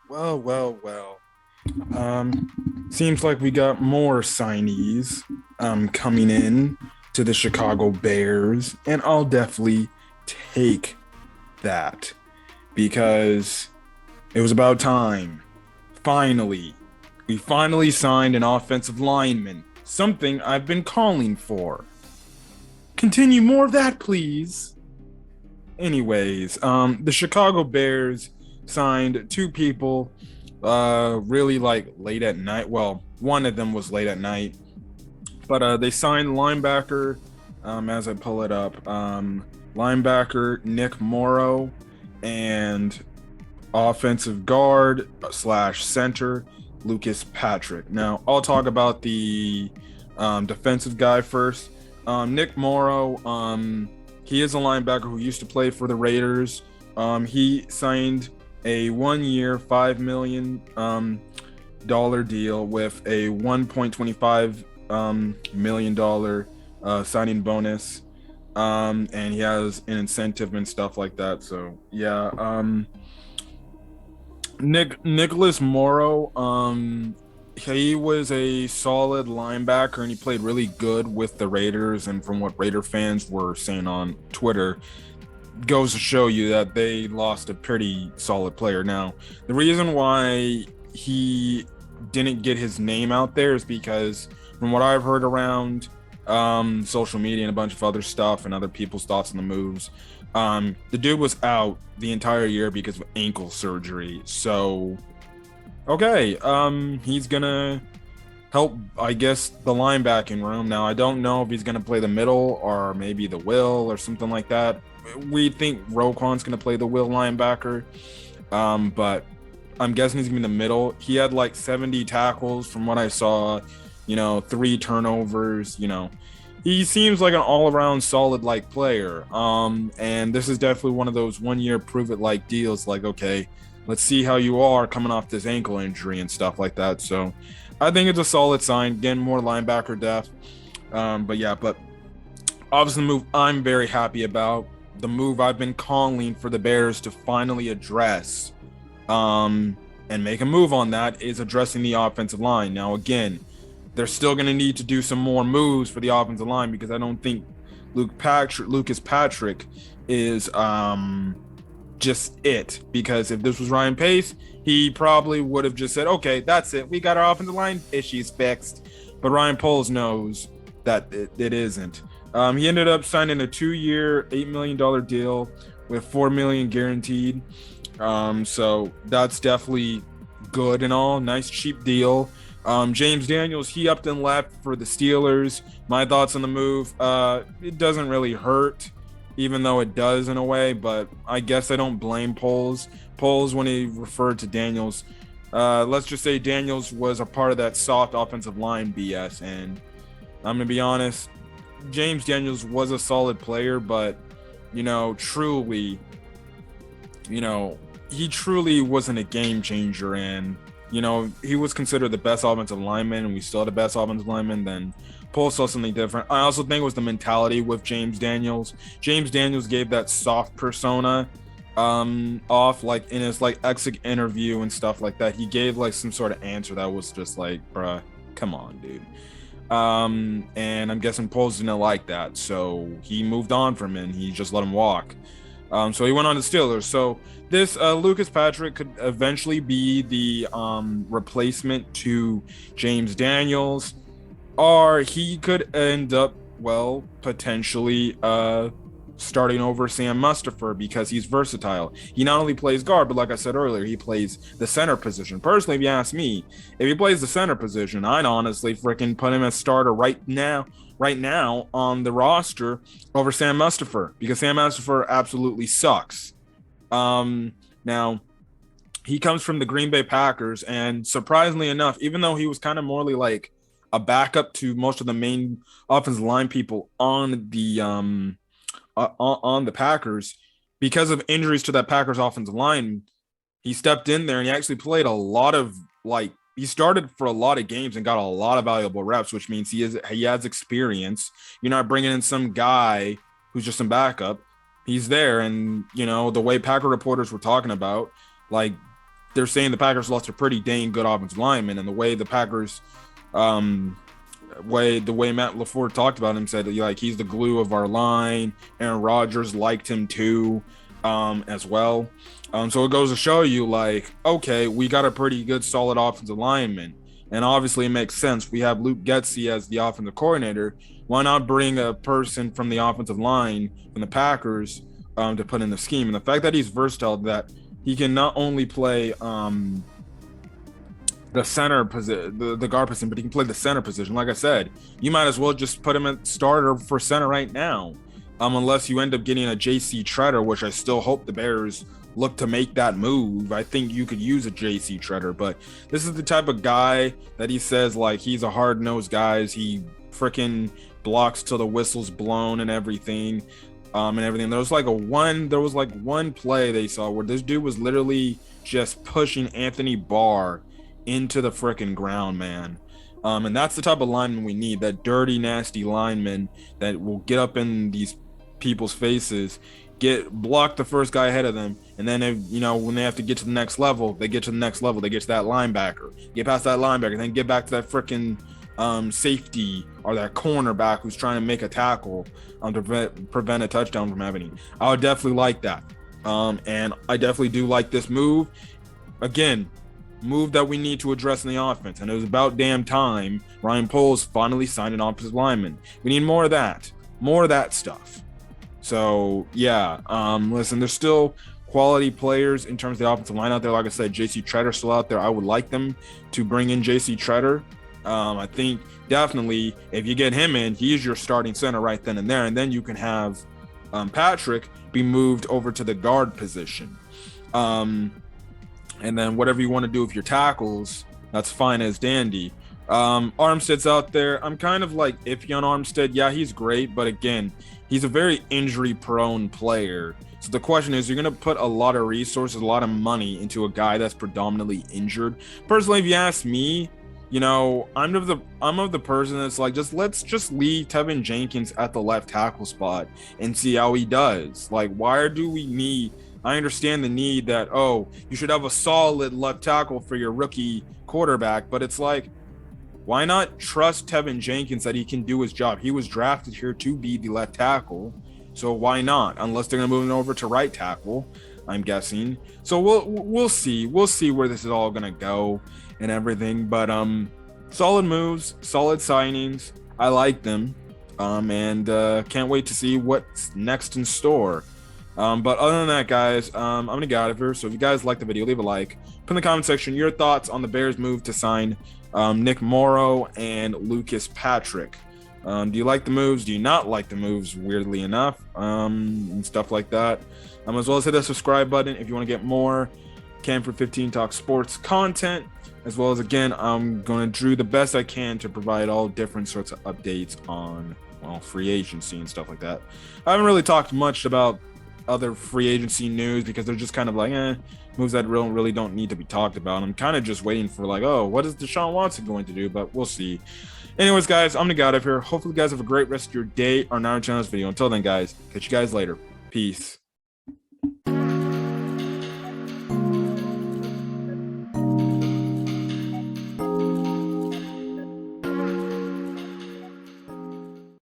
Well. Seems like we got more signees coming in to the Chicago Bears, and I'll definitely take that because it was about time. Finally, we finally signed an offensive lineman, something I've been calling for. Continue more of that, please. Anyways, the Chicago Bears signed two people really like late at night. Well, one of them was late at night, but they signed linebacker as I pull it up. Linebacker Nick Morrow and offensive guard slash center Lucas Patrick. Now, I'll talk about the defensive guy first. Nick Morrow, he is a linebacker who used to play for the Raiders. He signed a 1 year, $5 million deal with a $1.25 million signing bonus. And he has an incentive and stuff like that. So yeah, Nicholas Morrow, he was a solid linebacker and he played really good with the Raiders. And from what Raider fans were saying on Twitter, goes to show you that they lost a pretty solid player. Now, the reason why he didn't get his name out there is because, from what I've heard around social media and a bunch of other stuff and other people's thoughts on the moves, the dude was out the entire year because of ankle surgery. So, okay, he's gonna help, I guess, the linebacking room. Now, I don't know if he's gonna play the middle or maybe the will or something like that. We think Roquan's gonna play the will linebacker, but I'm guessing he's gonna be in the middle. He had like 70 tackles from what I saw, 3 turnovers. He seems like an all-around solid like player. And this is definitely one of those 1 year prove it like deals. Like, okay, let's see how you are coming off this ankle injury and stuff like that. So I think it's a solid sign. Again, more linebacker depth. But obviously the move I'm very happy about, the move I've been calling for the Bears to finally address and make a move on, that is addressing the offensive line. Now, again, they're still going to need to do some more moves for the offensive line because I don't think Lucas Patrick is just it. Because if this was Ryan Pace, he probably would have just said, okay, that's it. We got our offensive line issues fixed. But Ryan Poles knows that it isn't. He ended up signing a 2 year, $8 million deal with $4 million guaranteed. So that's definitely good and all. Nice cheap deal. James Daniels, he upped and left for the Steelers. My thoughts on the move, it doesn't really hurt, even though it does in a way, but I guess I don't blame Poles. Poles, when he referred to Daniels, let's just say Daniels was a part of that soft offensive line BS, and I'm going to be honest, James Daniels was a solid player, but, truly, he truly wasn't a game changer, and he was considered the best offensive lineman, and we still had the best offensive lineman. Then Paul saw something different. I also think it was the mentality with James Daniels. James Daniels gave that soft persona off, like in his like exit interview and stuff like that. He gave like some sort of answer that was just like, bruh, come on, dude. And I'm guessing Paul's didn't like that, so he moved on from him. He just let him walk. So he went on to Steelers. So this Lucas Patrick could eventually be the replacement to James Daniels, or he could end up, potentially starting over Sam Mustipher because he's versatile. He not only plays guard, but like I said earlier, he plays the center position. Personally, if you ask me, if he plays the center position, I'd honestly freaking put him as starter right now on the roster over Sam Mustipher, because Sam Mustipher absolutely sucks. Now, he comes from the Green Bay Packers, and surprisingly enough, even though he was kind of morely like a backup to most of the main offensive line people on the Packers, because of injuries to that Packers offensive line, he stepped in there and he actually played a lot of he started for a lot of games and got a lot of valuable reps, which means he has experience. You're not bringing in some guy who's just some backup. He's there, and the way Packer reporters were talking about, Like, they're saying the Packers lost a pretty dang good offensive lineman, and the way the Packers, the way Matt LaFleur talked about him, said like he's the glue of our line. Aaron Rodgers liked him too, as well. So it goes to show you, like, okay, we got a pretty good, solid offensive lineman, and obviously it makes sense. We have Luke Getsy as the offensive coordinator. Why not bring a person from the offensive line from the Packers to put in the scheme? And the fact that he's versatile, that he can not only play the center position, the guard position, but he can play the center position. Like I said, you might as well just put him at starter for center right now, unless you end up getting a JC Treader, which I still hope the Bears look to make that move. I think you could use a JC Treader, but this is the type of guy that he says like he's a hard-nosed guy. He freaking blocks till the whistle's blown and everything. There was like one play they saw where this dude was literally just pushing Anthony Barr into the freaking ground, man. And that's the type of lineman we need, that dirty, nasty lineman that will get up in these people's faces, block the first guy ahead of them, and then when they have to get to the next level, they get to the next level. They get to that linebacker, get past that linebacker, then get back to that freaking safety or that cornerback who's trying to make a tackle to prevent a touchdown from happening. I would definitely like that. And I definitely do like this move. Again, move that we need to address in the offense. And it was about damn time Ryan Poles finally signed an offensive lineman. We need more of that stuff. So yeah, listen, there's still quality players in terms of the offensive line out there. Like I said, JC Treader still out there. I would like them to bring in JC Treader. I think definitely if you get him in, he's your starting center right then and there. And then you can have Patrick be moved over to the guard position. And then whatever you want to do with your tackles, that's fine as dandy. Armstead's out there. I'm kind of like iffy on Armstead. Yeah, he's great, but again, he's a very injury-prone player. So the question is, you're going to put a lot of resources, a lot of money into a guy that's predominantly injured. Personally, if you ask me, I'm of the person that's like, let's just leave Tevin Jenkins at the left tackle spot and see how he does. Like, why do we need? I understand the need that, you should have a solid left tackle for your rookie quarterback, but it's like, why not trust Tevin Jenkins that he can do his job? He was drafted here to be the left tackle, so why not? Unless they're going to move him over to right tackle, I'm guessing. So we'll see. We'll see where this is all going to go and everything. But solid moves, solid signings. I like them, and can't wait to see what's next in store. But other than that, guys, I'm gonna get out of here. So if you guys like the video, leave a like. Put in the comment section your thoughts on the Bears move to sign Nick Morrow and Lucas Patrick. Do you like the moves? Do you not like the moves? Weirdly enough, and stuff like that. As well as hit that subscribe button if you want to get more Camford 15 Talk Sports content. As well as, again, I'm going to do the best I can to provide all different sorts of updates on, free agency and stuff like that. I haven't really talked much about other free agency news because they're just kind of like, moves that really don't need to be talked about. I'm kind of just waiting for like, what is Deshaun Watson going to do? But we'll see. Anyways, guys, I'm going to get out of here. Hopefully you guys have a great rest of your day or night on this video. Until then, guys, catch you guys later. Peace.